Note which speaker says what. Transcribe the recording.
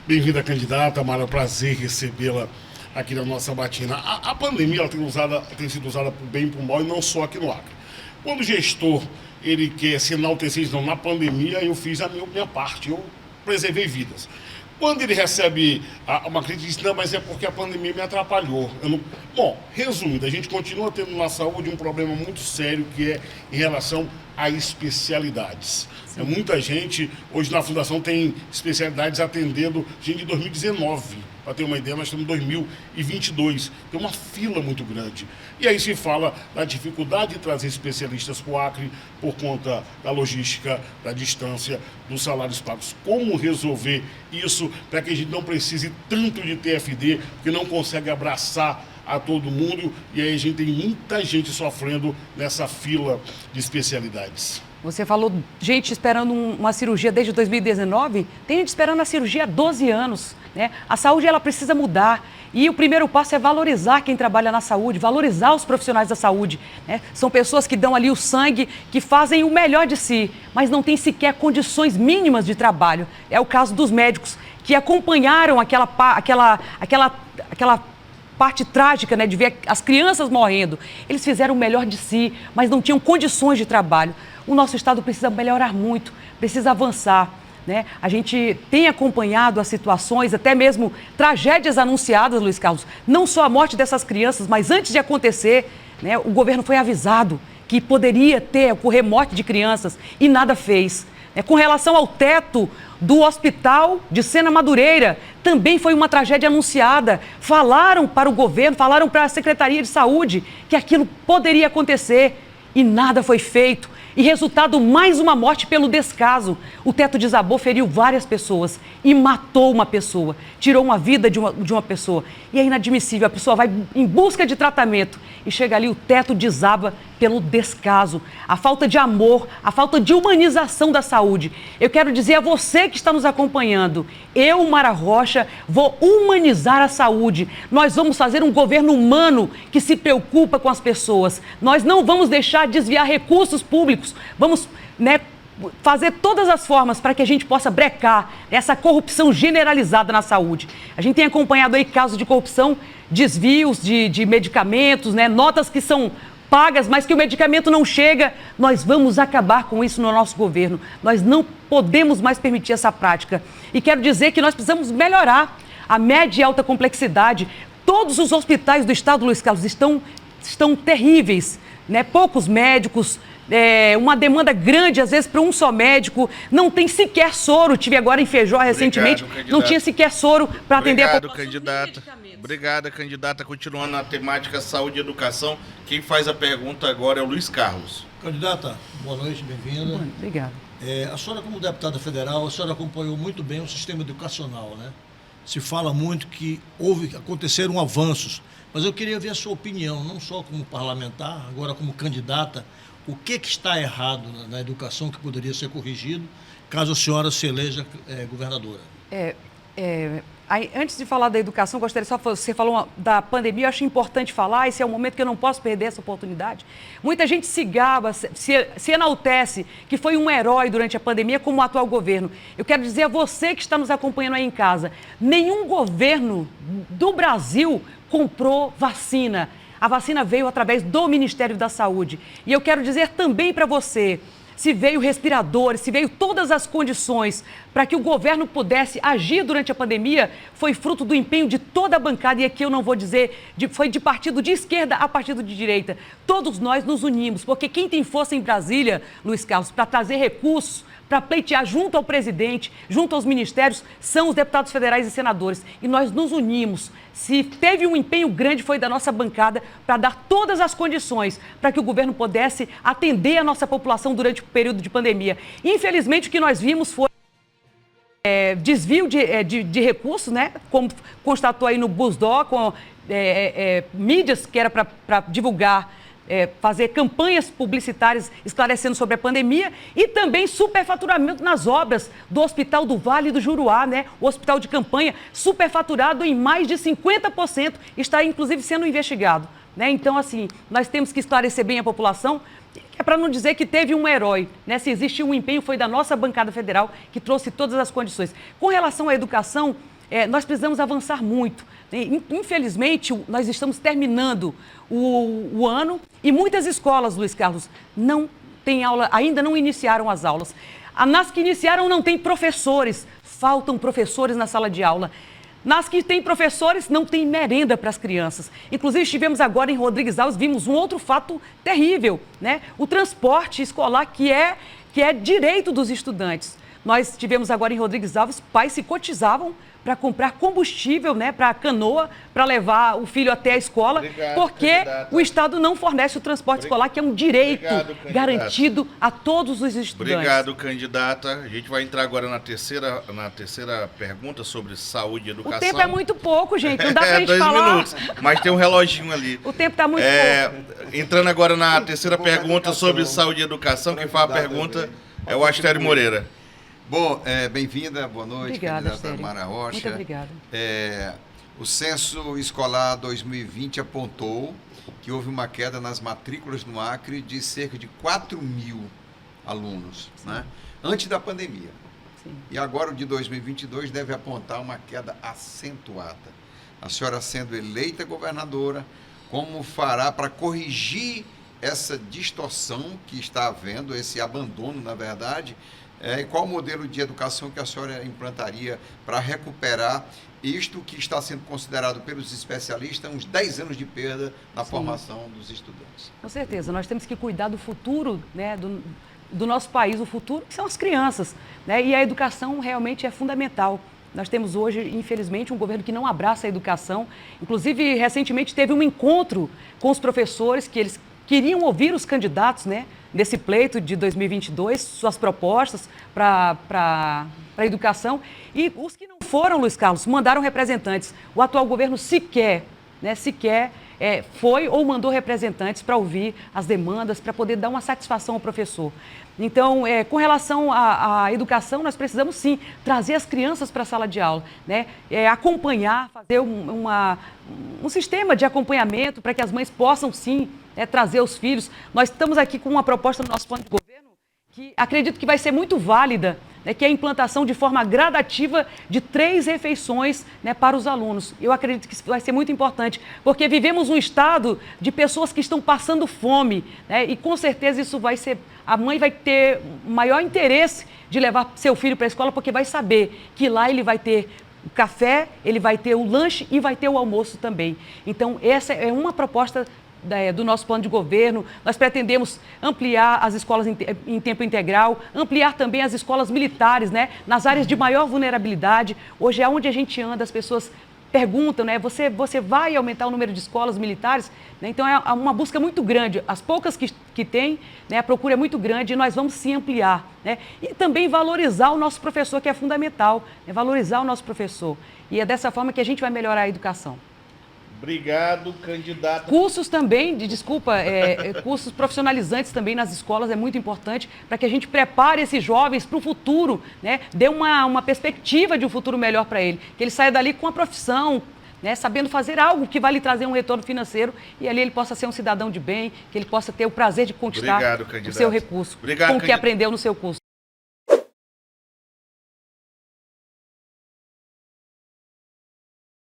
Speaker 1: Bem-vinda, candidata. Mara, prazer recebê-la aqui na nossa matina. A pandemia ela tem sido usada por bem e por mal, e não só aqui no Acre. Quando o gestor ele quer se enaltecer, não, na pandemia eu fiz a minha parte, eu preservei vidas. Quando ele recebe uma crítica, diz, não, mas é porque a pandemia me atrapalhou. Bom, resumindo, a gente continua tendo na saúde um problema muito sério que é em relação a especialidades. Muita gente, hoje na Fundação tem especialidades atendendo gente de 2019. Para ter uma ideia, nós estamos em 2022. Tem uma fila muito grande. E aí se fala da dificuldade de trazer especialistas para o Acre por conta da logística, da distância, dos salários pagos. Como resolver isso para que a gente não precise tanto de TFD, porque não consegue abraçar a todo mundo, e aí a gente tem muita gente sofrendo nessa fila de especialidades.
Speaker 2: Você falou gente esperando uma cirurgia desde 2019, tem gente esperando a cirurgia há 12 anos, né? A saúde ela precisa mudar e o primeiro passo é valorizar quem trabalha na saúde, valorizar os profissionais da saúde, né? São pessoas que dão ali o sangue, que fazem o melhor de si, mas não têm sequer condições mínimas de trabalho. É o caso dos médicos que acompanharam aquela parte trágica, né, de ver as crianças morrendo. Eles fizeram o melhor de si, mas não tinham condições de trabalho. O nosso estado precisa melhorar muito, precisa avançar, né? A gente tem acompanhado as situações, até mesmo tragédias anunciadas, Luiz Carlos. Não só a morte dessas crianças, mas antes de acontecer, né, o governo foi avisado que poderia ocorrer morte de crianças e nada fez. Com relação ao teto do hospital de Sena Madureira, também foi uma tragédia anunciada. Falaram para o governo, falaram para a Secretaria de Saúde que aquilo poderia acontecer e nada foi feito. E resultado, mais uma morte pelo descaso. O teto desabou, feriu várias pessoas e matou uma pessoa, tirou uma vida de uma pessoa. E é inadmissível, a pessoa vai em busca de tratamento e chega ali, o teto desaba pelo descaso. A falta de amor, a falta de humanização da saúde. Eu quero dizer a você que está nos acompanhando, eu, Mara Rocha, vou humanizar a saúde. Nós vamos fazer um governo humano que se preocupa com as pessoas. Nós não vamos deixar desviar recursos públicos. Vamos, né, fazer todas as formas para que a gente possa brecar essa corrupção generalizada na saúde. A gente tem acompanhado aí casos de corrupção, desvios de medicamentos, né, notas que são pagas, mas que o medicamento não chega. Nós vamos acabar com isso no nosso governo. Nós não podemos mais permitir essa prática. E quero dizer que nós precisamos melhorar a média e alta complexidade. Todos os hospitais do estado, Luiz Carlos, estão terríveis, né? Poucos médicos, uma demanda grande, às vezes, para um só médico. Não tem sequer soro. Tive agora em Feijó recentemente, não tinha sequer soro para atender a população.
Speaker 3: Candidata. Obrigada, candidata. Continuando na temática saúde e educação, quem faz a pergunta agora é o Luiz Carlos.
Speaker 4: Candidata, boa noite, bem-vinda.
Speaker 2: Obrigada.
Speaker 4: A senhora, como deputada federal, a senhora acompanhou muito bem o sistema educacional, né? Se fala muito que aconteceram avanços, mas eu queria ver a sua opinião, não só como parlamentar, agora como candidata. O que está errado na educação que poderia ser corrigido caso a senhora se eleja governadora?
Speaker 2: Antes de falar da educação, gostaria só, você falou da pandemia, eu acho importante falar, esse é um momento que eu não posso perder essa oportunidade. Muita gente se gaba, se enaltece que foi um herói durante a pandemia, como o atual governo. Eu quero dizer a você que está nos acompanhando aí em casa, nenhum governo do Brasil comprou vacina. A vacina veio através do Ministério da Saúde. E eu quero dizer também para você, se veio respiradores, se veio todas as condições para que o governo pudesse agir durante a pandemia, foi fruto do empenho de toda a bancada, e aqui eu não vou dizer, foi de partido de esquerda a partido de direita. Todos nós nos unimos, porque quem tem força em Brasília, Luiz Carlos, para trazer recursos, para pleitear junto ao presidente, junto aos ministérios, são os deputados federais e senadores. E nós nos unimos. Se teve um empenho grande, foi da nossa bancada para dar todas as condições para que o governo pudesse atender a nossa população durante o período de pandemia. Infelizmente, o que nós vimos foi desvio de recursos, né? Como constatou aí no Busdó, com mídias que era para divulgar, fazer campanhas publicitárias esclarecendo sobre a pandemia, e também superfaturamento nas obras do Hospital do Vale do Juruá, né? O hospital de campanha superfaturado em mais de 50%, está inclusive sendo investigado, né? Então, assim, nós temos que esclarecer bem a população, para não dizer que teve um herói, né? Se existe um empenho, foi da nossa bancada federal que trouxe todas as condições. Com relação à educação, nós precisamos avançar muito. Infelizmente, nós estamos terminando o ano e muitas escolas, Luiz Carlos, não têm aula, ainda não iniciaram as aulas. Nas que iniciaram não tem professores, faltam professores na sala de aula. Nas que tem professores, não tem merenda para as crianças. Inclusive, estivemos agora em Rodrigues Alves, vimos um outro fato terrível, né? O transporte escolar, que é direito dos estudantes. Nós estivemos agora em Rodrigues Alves, pais se cotizavam para comprar combustível, né, para a canoa, para levar o filho até a escola, porque o Estado não fornece o transporte escolar, que é um direito garantido a todos os estudantes.
Speaker 3: Obrigado, candidata. A gente vai entrar agora na terceira pergunta sobre saúde e educação.
Speaker 2: O tempo é muito pouco, gente, não dá para a gente falar.
Speaker 3: 2 minutos, mas tem um reloginho ali.
Speaker 2: O tempo está muito pouco.
Speaker 3: Entrando agora na terceira pergunta sobre saúde e educação, quem faz a pergunta é o Astério Moreira.
Speaker 5: Bom, bem-vinda, boa noite,
Speaker 2: obrigada,
Speaker 5: candidata Mara Rocha.
Speaker 2: Muito obrigada.
Speaker 5: O Censo Escolar 2020 apontou que houve uma queda nas matrículas no Acre de cerca de 4.000 alunos, né? Antes da pandemia.
Speaker 2: Sim.
Speaker 5: E agora o de 2022 deve apontar uma queda acentuada. A senhora sendo eleita governadora, como fará para corrigir essa distorção que está havendo, esse abandono, na verdade? E qual o modelo de educação que a senhora implantaria para recuperar isto que está sendo considerado pelos especialistas uns 10 anos de perda na formação dos estudantes?
Speaker 2: Com certeza, nós temos que cuidar do futuro, né, do nosso país, o futuro que são as crianças, né, e a educação realmente é fundamental. Nós temos hoje, infelizmente, um governo que não abraça a educação. Inclusive, recentemente teve um encontro com os professores que eles queriam ouvir os candidatos, né, nesse pleito de 2022, suas propostas para a educação. E os que não foram, Luiz Carlos, mandaram representantes. O atual governo sequer foi ou mandou representantes para ouvir as demandas, para poder dar uma satisfação ao professor. Então, com relação à educação, nós precisamos sim trazer as crianças para a sala de aula, né? Acompanhar, fazer um sistema de acompanhamento para que as mães possam sim trazer os filhos. Nós estamos aqui com uma proposta no nosso plano de governo que acredito que vai ser muito válida, né, que é a implantação de forma gradativa de 3 refeições, né, para os alunos. Eu acredito que isso vai ser muito importante, porque vivemos um estado de pessoas que estão passando fome, né, e com certeza isso vai ser... A mãe vai ter maior interesse de levar seu filho para a escola, porque vai saber que lá ele vai ter o café, ele vai ter o lanche e vai ter o almoço também. Então, essa é uma proposta do nosso plano de governo. Nós pretendemos ampliar as escolas em tempo integral, ampliar também as escolas militares, né, nas áreas de maior vulnerabilidade. Hoje é onde a gente anda, as pessoas perguntam, né, você vai aumentar o número de escolas militares? Né, então é uma busca muito grande. As poucas que tem, né, a procura é muito grande e nós vamos sim ampliar, né? E também valorizar o nosso professor, que é fundamental, né, valorizar o nosso professor. E é dessa forma que a gente vai melhorar a educação.
Speaker 3: Obrigado, candidata.
Speaker 2: Cursos também, cursos profissionalizantes também nas escolas é muito importante para que a gente prepare esses jovens para o futuro, né? Dê uma perspectiva de um futuro melhor para ele, que ele saia dali com a profissão, né? Sabendo fazer algo que vai lhe trazer um retorno financeiro e ali ele possa ser um cidadão de bem, que ele possa ter o prazer de conquistar o seu recurso com o que aprendeu no seu curso.